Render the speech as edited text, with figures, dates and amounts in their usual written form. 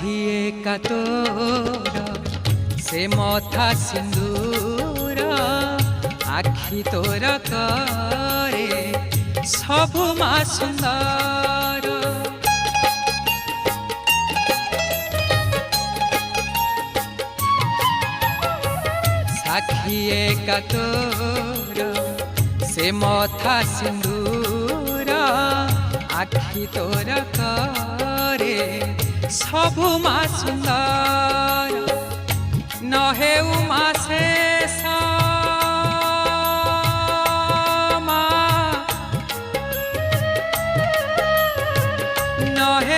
আখিয়ে কাতর সে মথা সিন্দুর আখি তোর করে সবু মা সুন্দর সাখিয়ে কাতর সে মথা সিন্দুর আখি তোর করে সবু মা সুন্দর নহেউ মা শেষ মা নহে